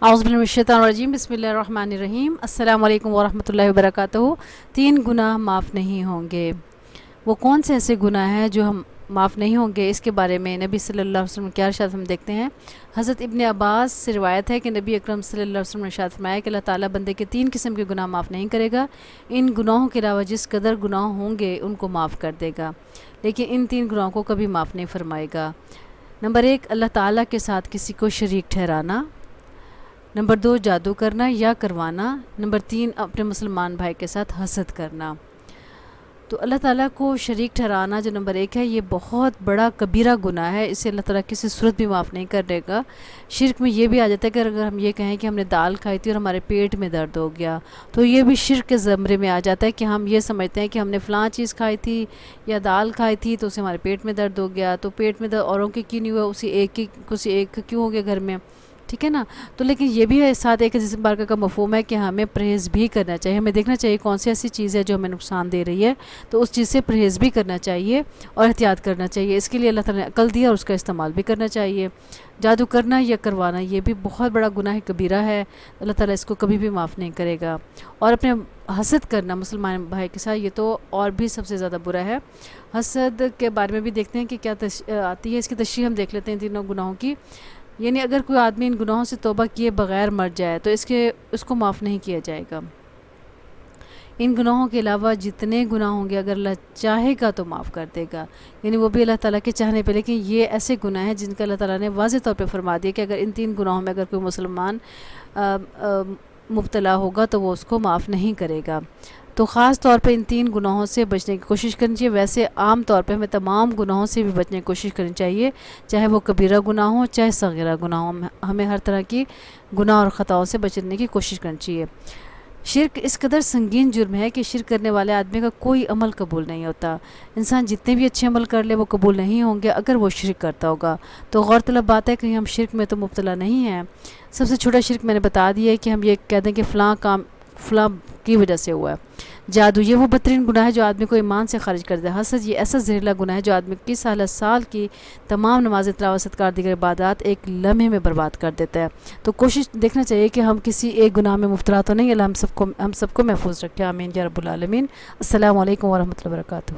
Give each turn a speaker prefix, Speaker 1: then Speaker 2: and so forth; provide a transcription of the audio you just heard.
Speaker 1: اعوذ باللہ من الشیطان الرجیم بسم اللہ الرحمن الرحیم السلام علیکم ورحمۃ اللہ وبرکاتہ۔ 3 گناہ معاف نہیں ہوں گے۔ وہ کون سے ایسے گناہ ہیں جو ہم معاف نہیں ہوں گے؟ اس کے بارے میں نبی صلی اللہ علیہ وسلم کیا ارشاد ہم دیکھتے ہیں۔ حضرت ابن عباس سے روایت ہے کہ نبی اکرم صلی اللہ علیہ وسلم نے ارشاد فرمایا کہ اللہ تعالیٰ بندے کے 3 قسم کے گناہ معاف نہیں کرے گا۔ ان گناہوں کے علاوہ جس قدر گناہ ہوں گے ان کو معاف کر دے گا، لیکن ان 3 گناہوں کو کبھی معاف نہیں فرمائے گا۔ نمبر 1، اللہ تعالیٰ کے ساتھ کسی کو شریک ٹھہرانا۔ نمبر 2، جادو کرنا یا کروانا۔ نمبر 3، اپنے مسلمان بھائی کے ساتھ حسد کرنا۔ تو اللہ تعالیٰ کو شریک ٹھہرانا جو نمبر 1 ہے، یہ بہت بڑا کبیرہ گناہ ہے، اسے اللہ تعالیٰ کسی صورت بھی معاف نہیں کر دے گا۔ شرک میں یہ بھی آ جاتا ہے کہ اگر ہم یہ کہیں کہ ہم نے دال کھائی تھی اور ہمارے پیٹ میں درد ہو گیا، تو یہ بھی شرک کے زمرے میں آ جاتا ہے کہ ہم یہ سمجھتے ہیں کہ ہم نے فلاں چیز کھائی تھی یا دال کھائی تھی تو اسے ہمارے پیٹ میں درد ہو گیا، تو پیٹ میں درد اوروں کے کیوں نہیں ہوا، کسی ایک کیوں ہو گیا گھر میں، ٹھیک ہے نا۔ تو لیکن یہ بھی ہے ساتھ ایک جسم بارکہ کا مفہوم ہے کہ ہمیں پرہیز بھی کرنا چاہیے، ہمیں دیکھنا چاہیے کون سی ایسی چیز ہے جو ہمیں نقصان دے رہی ہے، تو اس چیز سے پرہیز بھی کرنا چاہیے اور احتیاط کرنا چاہیے۔ اس کے لیے اللہ تعالیٰ نے عقل دیا اور اس کا استعمال بھی کرنا چاہیے۔ جادو کرنا یا کروانا یہ بھی بہت بڑا گناہ کبیرہ ہے، اللہ تعالیٰ اس کو کبھی بھی معاف نہیں کرے گا۔ اور اپنے حسد کرنا مسلمان بھائی کے ساتھ، یہ تو اور بھی سب سے زیادہ برا ہے۔ حسد کے بارے میں بھی دیکھتے ہیں کہ کیا آتی ہے، اس کی تشریح ہم دیکھ لیتے ہیں تینوں گناہوں کی۔ یعنی اگر کوئی آدمی ان گناہوں سے توبہ کیے بغیر مر جائے تو اس کو معاف نہیں کیا جائے گا۔ ان گناہوں کے علاوہ جتنے گناہ ہوں گے اگر اللہ چاہے گا تو معاف کر دے گا، یعنی وہ بھی اللہ تعالیٰ کے چاہنے پہ۔ لیکن یہ ایسے گناہ ہیں جن کا اللہ تعالیٰ نے واضح طور پہ فرما دیا کہ اگر ان 3 گناہوں میں اگر کوئی مسلمان مبتلا ہوگا تو وہ اس کو معاف نہیں کرے گا۔ تو خاص طور پہ ان 3 گناہوں سے بچنے کی کوشش کرنی چاہیے۔ ویسے عام طور پہ ہمیں تمام گناہوں سے بھی بچنے کی کوشش کرنی چاہیے، چاہے وہ کبیرہ گناہ ہوں چاہے صغیرہ گناہ ہوں، ہمیں ہر طرح کی گناہ اور خطاؤں سے بچنے کی کوشش کرنی چاہیے۔ شرک اس قدر سنگین جرم ہے کہ شرک کرنے والے آدمی کا کوئی عمل قبول نہیں ہوتا۔ انسان جتنے بھی اچھے عمل کر لے وہ قبول نہیں ہوں گے اگر وہ شرک کرتا ہوگا۔ تو غور طلب بات ہے کہ ہم شرک میں تو مبتلا نہیں ہیں۔ سب سے چھوٹا شرک میں نے بتا دیا ہے کہ ہم یہ کہہ دیں کہ فلاں کام فلاں کی وجہ سے ہوا ہے۔ جادو یہ وہ بدترین گناہ ہے جو آدمی کو ایمان سے خارج کر دے۔ حسد یہ ایسا زہریلا گناہ ہے جو آدمی کی سال کی تمام نماز تلاوت صدقات دیگر عبادات ایک لمحے میں برباد کر دیتا ہے۔ تو کوشش دیکھنا چاہیے کہ ہم کسی ایک گناہ میں مبتلا تو نہیں۔ اللہ ہم سب کو محفوظ رکھے، آمین یا رب العالمین۔ السلام علیکم ورحمۃ اللہ وبرکاتہ۔